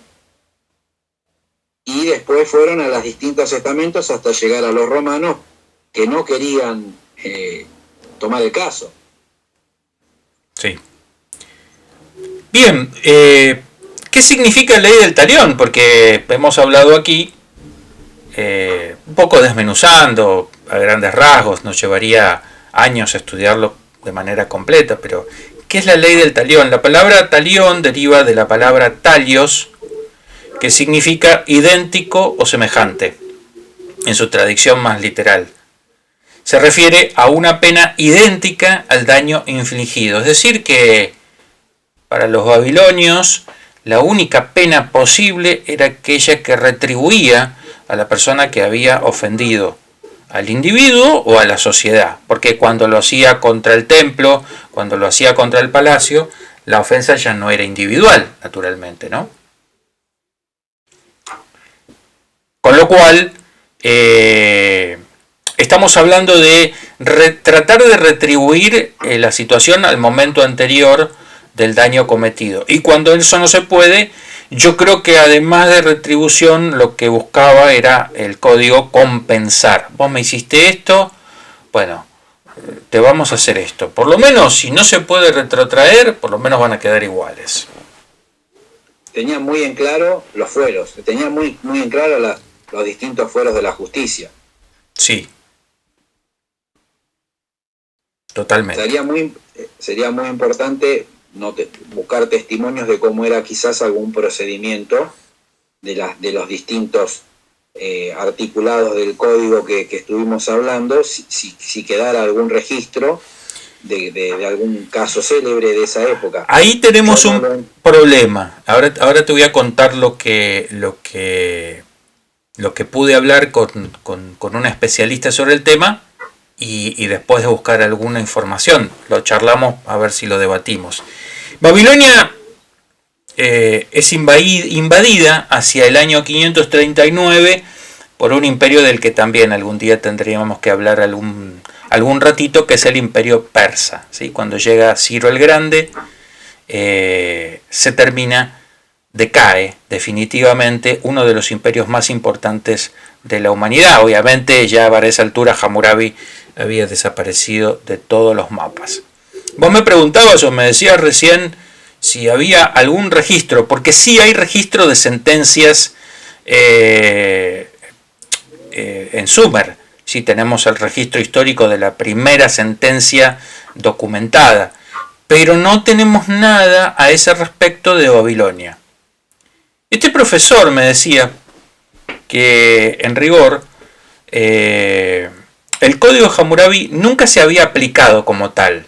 Speaker 2: y después fueron a los distintos estamentos hasta llegar a los romanos que no querían tomar el caso.
Speaker 1: Sí. Bien, ¿qué significa la ley del talión? Porque hemos hablado aquí, un poco desmenuzando a grandes rasgos, nos llevaría años estudiarlo de manera completa, pero ¿qué es la ley del talión? La palabra talión deriva de la palabra talios, que significa idéntico o semejante, en su traducción más literal. Se refiere a una pena idéntica al daño infligido, es decir que para los babilonios la única pena posible era aquella que retribuía a la persona que había ofendido, al individuo o a la sociedad, porque cuando lo hacía contra el templo, cuando lo hacía contra el palacio, la ofensa ya no era individual, naturalmente, ¿no? Con lo cual, estamos hablando de tratar de retribuir la situación al momento anterior del daño cometido. Y cuando eso no se puede, yo creo que además de retribución, lo que buscaba era el código compensar. Vos me hiciste esto, bueno, te vamos a hacer esto. Por lo menos, si no se puede retrotraer, por lo menos van a quedar iguales.
Speaker 2: Tenía muy en claro los fueros, tenía muy en claro los distintos fueros de la justicia.
Speaker 1: Sí. Totalmente.
Speaker 2: Sería muy importante buscar testimonios de cómo era quizás algún procedimiento de los distintos articulados del código que estuvimos hablando, si quedara algún registro de algún caso célebre de esa época.
Speaker 1: Ahí tenemos un problema. Ahora te voy a contar lo que pude hablar con una especialista sobre el tema y después de buscar alguna información. Lo charlamos a ver si lo debatimos. Babilonia es invadida hacia el año 539 por un imperio del que también algún día tendríamos que hablar algún ratito, que es el imperio persa, ¿sí? Cuando llega Ciro el Grande, decae definitivamente uno de los imperios más importantes de la humanidad. Obviamente ya para esa altura Hammurabi había desaparecido de todos los mapas. Vos me preguntabas o me decías recién si había algún registro, porque sí hay registro de sentencias en Sumer. Sí tenemos el registro histórico de la primera sentencia documentada, pero no tenemos nada a ese respecto de Babilonia. Este profesor me decía que en rigor el código de Hammurabi nunca se había aplicado como tal.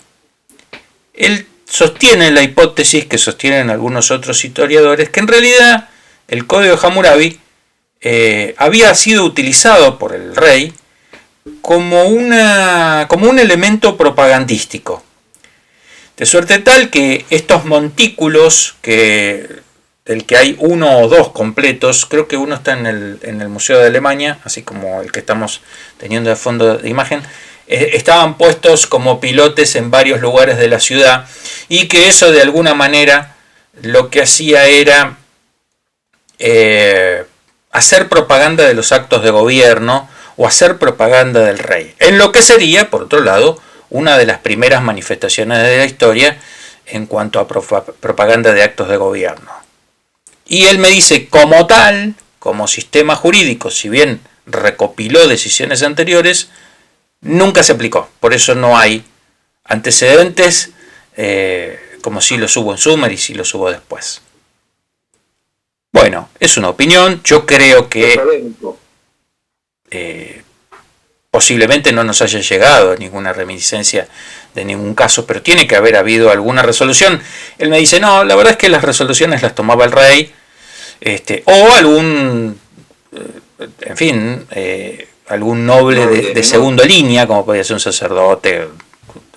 Speaker 1: Él sostiene la hipótesis que sostienen algunos otros historiadores, que en realidad el código de Hammurabi había sido utilizado por el rey como un elemento propagandístico. De suerte tal que estos montículos, del que hay uno o dos completos, creo que uno está en el Museo de Alemania, así como el que estamos teniendo de fondo de imagen, estaban puestos como pilotes en varios lugares de la ciudad, y que eso de alguna manera lo que hacía era hacer propaganda de los actos de gobierno o hacer propaganda del rey, en lo que sería, por otro lado, una de las primeras manifestaciones de la historia en cuanto a propaganda de actos de gobierno. Y él me dice, como tal, como sistema jurídico, si bien recopiló decisiones anteriores, nunca se aplicó. Por eso no hay antecedentes, como si los hubo en Sumer y si los hubo después. Bueno, es una opinión. Yo creo que posiblemente no nos haya llegado ninguna reminiscencia de ningún caso, pero tiene que haber habido alguna resolución. Él me dice, no, la verdad es que las resoluciones las tomaba el rey, o algún, en fin, algún noble de segunda línea, como podía ser un sacerdote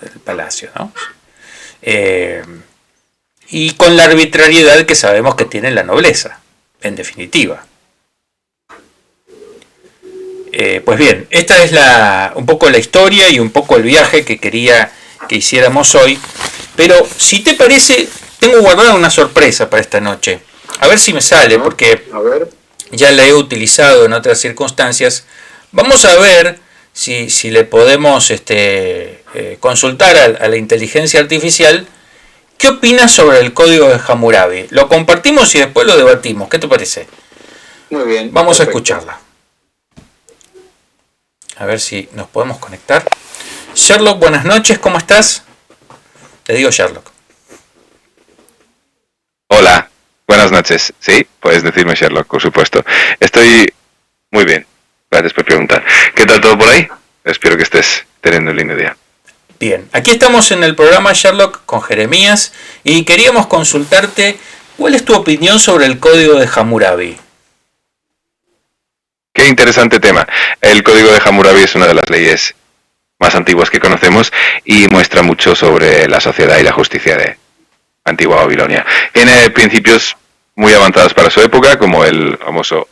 Speaker 1: del palacio, ¿no? Y con la arbitrariedad que sabemos que tiene la nobleza, en definitiva. Pues bien, esta es un poco la historia y un poco el viaje que quería que hiciéramos hoy. Pero si te parece, tengo guardada una sorpresa para esta noche. A ver si me sale, porque ya la he utilizado en otras circunstancias. Vamos a ver si le podemos consultar a la inteligencia artificial qué opina sobre el código de Hammurabi. Lo compartimos y después lo debatimos. ¿Qué te parece?
Speaker 2: Muy bien.
Speaker 1: Vamos a escucharla. A ver si nos podemos conectar. Sherlock, buenas noches, ¿cómo estás? Te digo Sherlock.
Speaker 3: Hola, buenas noches. Sí, puedes decirme Sherlock, por supuesto. Estoy muy bien, gracias por preguntar. ¿Qué tal todo por ahí? Espero que estés teniendo un lindo día.
Speaker 1: Bien, aquí estamos en el programa Sherlock con Jeremías y queríamos consultarte cuál es tu opinión sobre el código de Hammurabi.
Speaker 3: Qué interesante tema. El código de Hammurabi es una de las leyes más antiguas que conocemos y muestra mucho sobre la sociedad y la justicia de antigua Babilonia. Tiene principios muy avanzados para su época, como el famoso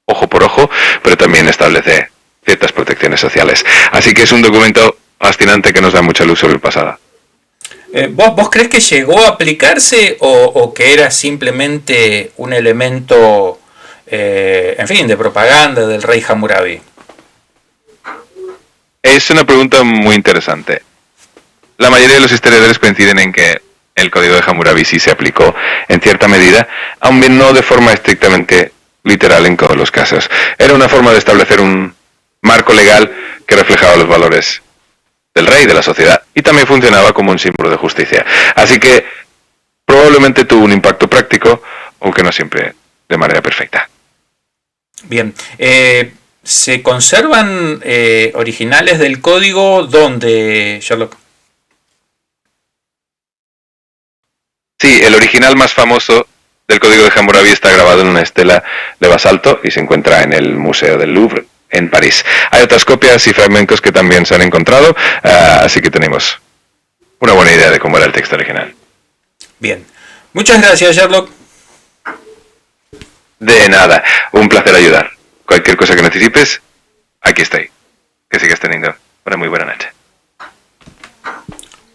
Speaker 3: ojo por ojo, pero también establece ciertas protecciones sociales. Así que es un documento fascinante que nos da mucha luz sobre el pasado.
Speaker 1: ¿Vos crees que llegó a aplicarse o que era simplemente un elemento, en fin, de propaganda del rey Hammurabi?
Speaker 3: Es una pregunta muy interesante. La mayoría de los historiadores coinciden en que el código de Hammurabi sí se aplicó en cierta medida, aunque no de forma estrictamente literal en todos los casos. Era una forma de establecer un marco legal que reflejaba los valores del rey, de la sociedad, y también funcionaba como un símbolo de justicia. Así que probablemente tuvo un impacto práctico, aunque no siempre de manera perfecta.
Speaker 1: Bien. ¿Se conservan originales del código donde, Sherlock?
Speaker 3: Sí, el original más famoso del código de Hammurabi está grabado en una estela de basalto y se encuentra en el Museo del Louvre, en París. Hay otras copias y fragmentos que también se han encontrado, así que tenemos una buena idea de cómo era el texto original.
Speaker 1: Bien. Muchas gracias, Sherlock.
Speaker 3: De nada, un placer ayudar. Cualquier cosa que necesites, aquí estoy. Que sigas teniendo una muy buena noche.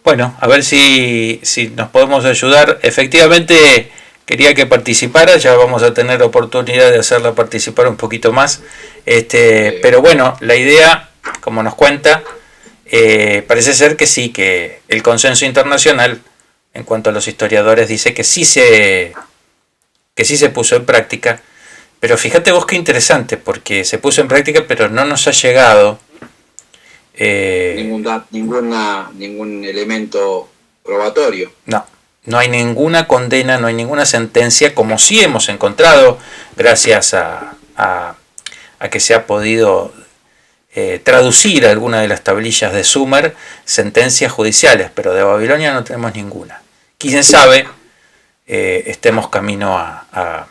Speaker 1: Bueno, a ver si nos podemos ayudar. Efectivamente, quería que participara, ya vamos a tener oportunidad de hacerla participar un poquito más. Pero bueno, la idea, como nos cuenta, parece ser que sí, que el consenso internacional, en cuanto a los historiadores, dice que sí se puso en práctica. Pero fíjate vos qué interesante, porque se puso en práctica, pero no nos ha llegado
Speaker 2: ningún elemento probatorio.
Speaker 1: No hay ninguna condena, no hay ninguna sentencia, como sí hemos encontrado, gracias a que se ha podido traducir alguna de las tablillas de Sumer, sentencias judiciales, pero de Babilonia no tenemos ninguna. Quién sabe, estemos camino a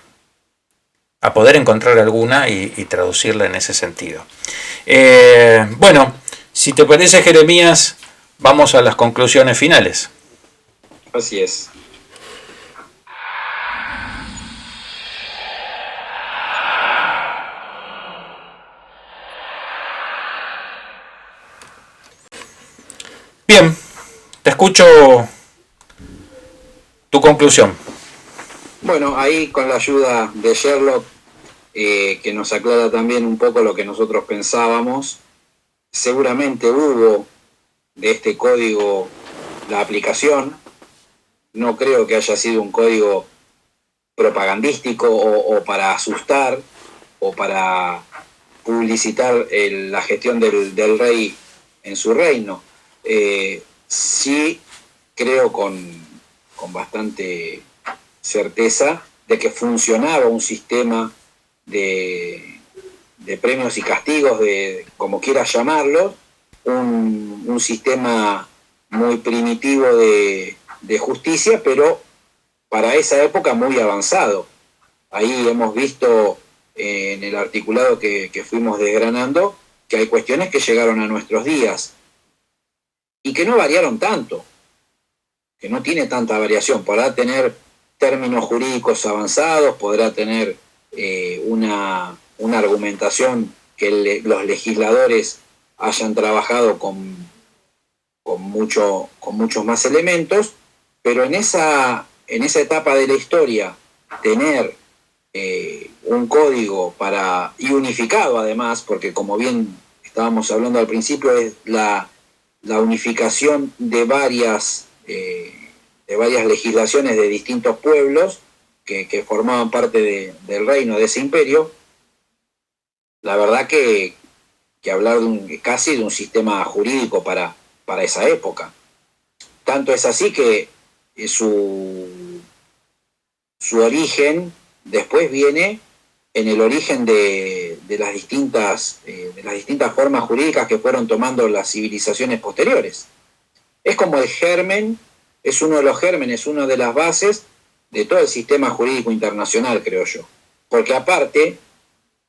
Speaker 1: poder encontrar alguna y traducirla en ese sentido. Bueno, si te parece, Jeremías, vamos a las conclusiones finales.
Speaker 2: Así es.
Speaker 1: Bien, te escucho tu conclusión.
Speaker 2: Bueno, ahí con la ayuda de Sherlock, que nos aclara también un poco lo que nosotros pensábamos, seguramente hubo de este código la aplicación. No creo que haya sido un código propagandístico o para asustar o para publicitar la gestión del rey en su reino. Sí creo con bastante certeza de que funcionaba un sistema de premios y castigos, de como quieras llamarlo, un sistema muy primitivo de justicia, pero para esa época muy avanzado. Ahí hemos visto en el articulado que fuimos desgranando que hay cuestiones que llegaron a nuestros días y que no variaron tanto, que no tiene tanta variación. Podrá tener términos jurídicos avanzados, podrá tener una argumentación que los legisladores hayan trabajado con muchos más elementos, pero en esa etapa de la historia, tener un código y unificado además, porque como bien estábamos hablando al principio, es la unificación de varias legislaciones de distintos pueblos que formaban parte del reino, de ese imperio. La verdad que hablar casi de un sistema jurídico para esa época. Tanto es así que su origen después viene en el origen de las distintas formas jurídicas que fueron tomando las civilizaciones posteriores. Es como el germen, es uno de los gérmenes, una de las bases de todo el sistema jurídico internacional, creo yo. Porque aparte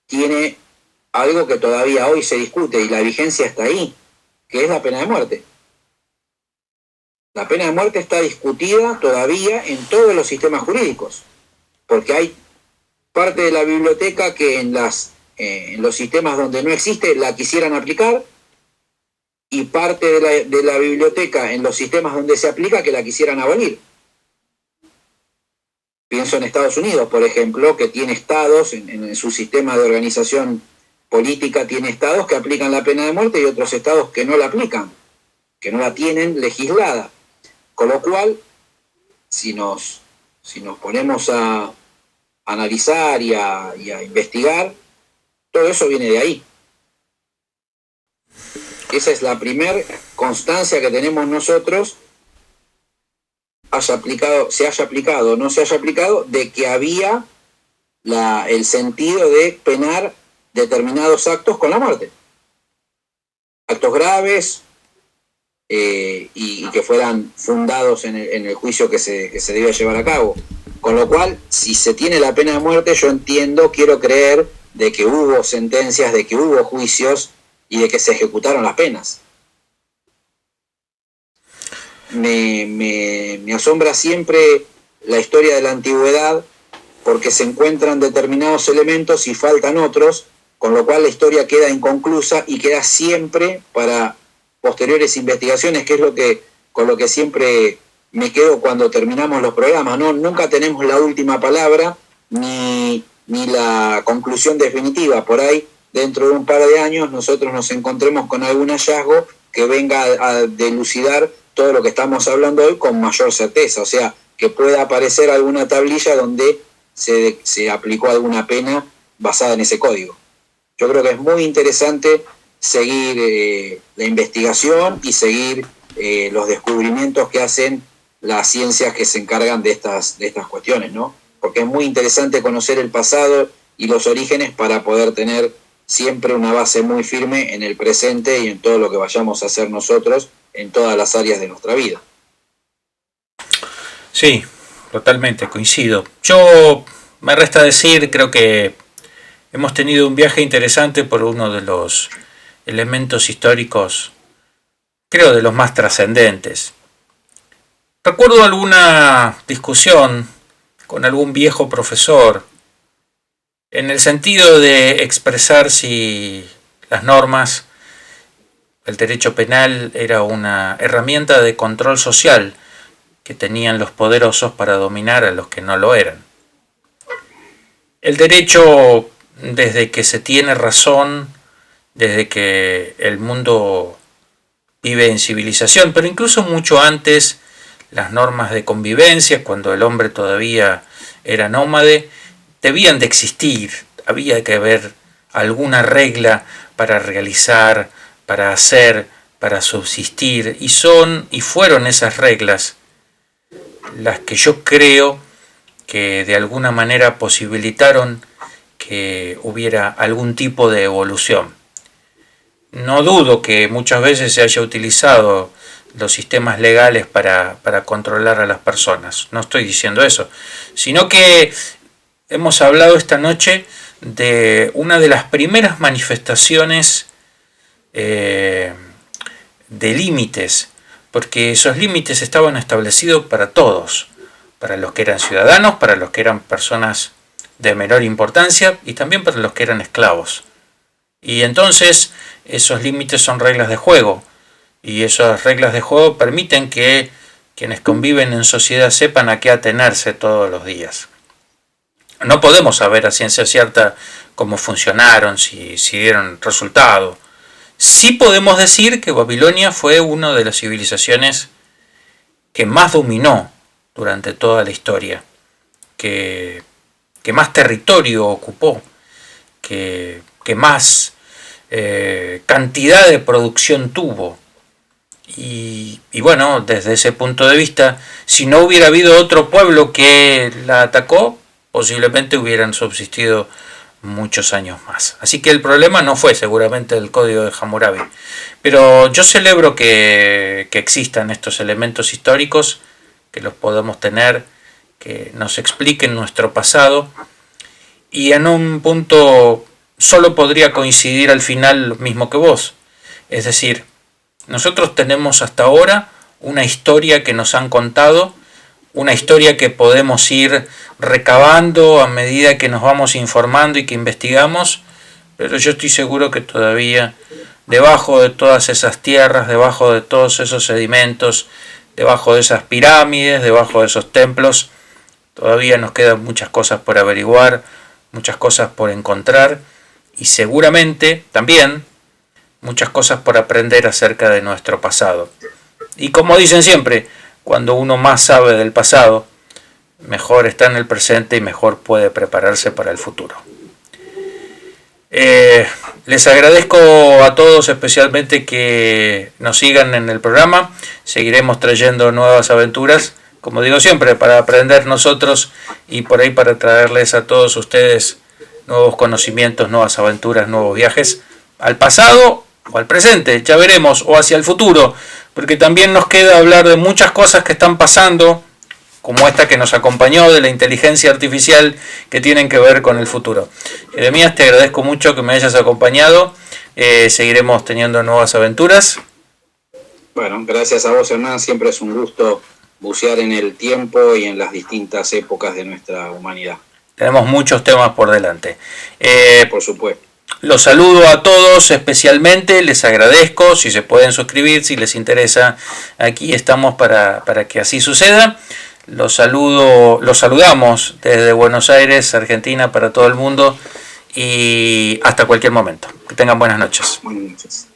Speaker 2: tiene algo que todavía hoy se discute y la vigencia está ahí, que es la pena de muerte. La pena de muerte está discutida todavía en todos los sistemas jurídicos, porque hay parte de la biblioteca que en los sistemas donde no existe la quisieran aplicar, y parte de la biblioteca en los sistemas donde se aplica que la quisieran abolir. Pienso en Estados Unidos, por ejemplo, que tiene estados, en su sistema de organización política tiene estados que aplican la pena de muerte y otros estados que no la aplican, que no la tienen legislada. Con lo cual, si nos ponemos a analizar y a investigar, todo eso viene de ahí. Esa es la primera constancia que tenemos nosotros se haya aplicado o no se haya aplicado, de que había el sentido de penar determinados actos con la muerte. Actos graves y que fueran fundados en el juicio que se debía llevar a cabo. Con lo cual, si se tiene la pena de muerte, yo quiero creer de que hubo sentencias, de que hubo juicios y de que se ejecutaron las penas. Me asombra siempre la historia de la antigüedad, porque se encuentran determinados elementos y faltan otros, con lo cual la historia queda inconclusa y queda siempre para posteriores investigaciones, que es con lo que siempre me quedo cuando terminamos los programas, ¿no? Nunca tenemos la última palabra ni la conclusión definitiva. Por ahí, dentro de un par de años, nosotros nos encontremos con algún hallazgo que venga a delucidar todo lo que estamos hablando hoy con mayor certeza. O sea, que pueda aparecer alguna tablilla donde se aplicó alguna pena basada en ese código. Yo creo que es muy interesante seguir la investigación y seguir los descubrimientos que hacen las ciencias que se encargan de estas cuestiones, ¿no? Porque es muy interesante conocer el pasado y los orígenes para poder tener siempre una base muy firme en el presente y en todo lo que vayamos a hacer nosotros en todas las áreas de nuestra vida.
Speaker 1: Sí, totalmente, coincido. Yo me resta decir, creo que hemos tenido un viaje interesante por uno de los elementos históricos, creo de los más trascendentes. Recuerdo alguna discusión con algún viejo profesor en el sentido de expresar si las normas, el derecho penal era una herramienta de control social que tenían los poderosos para dominar a los que no lo eran. El derecho, desde que se tiene razón, desde que el mundo vive en civilización, pero incluso mucho antes, las normas de convivencia, cuando el hombre todavía era nómade, debían de existir. Había que haber alguna regla para realizar, para hacer, para subsistir, y fueron esas reglas las que yo creo que de alguna manera posibilitaron que hubiera algún tipo de evolución. No dudo que muchas veces se haya utilizado los sistemas legales para controlar a las personas, no estoy diciendo eso, sino que hemos hablado esta noche de una de las primeras manifestaciones de límites, porque esos límites estaban establecidos para todos, para los que eran ciudadanos, para los que eran personas de menor importancia y también para los que eran esclavos. Y entonces esos límites son reglas de juego, y esas reglas de juego permiten que quienes conviven en sociedad sepan a qué atenerse todos los días. No podemos saber a ciencia cierta cómo funcionaron, si dieron resultado. Sí podemos decir que Babilonia fue una de las civilizaciones que más dominó durante toda la historia, que más territorio ocupó, que más cantidad de producción tuvo. Y bueno, desde ese punto de vista, si no hubiera habido otro pueblo que la atacó, posiblemente hubieran subsistido muchos años más. Así que el problema no fue seguramente el código de Hammurabi. Pero yo celebro que existan estos elementos históricos, que los podamos tener, que nos expliquen nuestro pasado. Y en un punto solo podría coincidir al final lo mismo que vos. Es decir, nosotros tenemos hasta ahora una historia que nos han contado, una historia que podemos ir recabando a medida que nos vamos informando y que investigamos, pero yo estoy seguro que todavía debajo de todas esas tierras, debajo de todos esos sedimentos, debajo de esas pirámides, debajo de esos templos, todavía nos quedan muchas cosas por averiguar, muchas cosas por encontrar y seguramente también muchas cosas por aprender acerca de nuestro pasado. Y como dicen siempre, cuando uno más sabe del pasado, mejor está en el presente y mejor puede prepararse para el futuro. Les agradezco a todos especialmente que nos sigan en el programa. Seguiremos trayendo nuevas aventuras como digo siempre, para aprender nosotros y por ahí para traerles a todos ustedes nuevos conocimientos, nuevas aventuras, nuevos viajes al pasado o al presente, ya veremos, o hacia el futuro, porque también nos queda hablar de muchas cosas que están pasando, como esta que nos acompañó de la inteligencia artificial, que tienen que ver con el futuro. Jeremías, te agradezco mucho que me hayas acompañado, seguiremos teniendo nuevas aventuras.
Speaker 2: Bueno, gracias a vos, Hernán, siempre es un gusto bucear en el tiempo y en las distintas épocas de nuestra humanidad.
Speaker 1: Tenemos muchos temas por delante.
Speaker 2: Por supuesto.
Speaker 1: Los saludo a todos especialmente, les agradezco, si se pueden suscribir, si les interesa, aquí estamos para que así suceda. Los saludamos desde Buenos Aires, Argentina, para todo el mundo y hasta cualquier momento. Que tengan buenas noches.
Speaker 2: Buenas noches.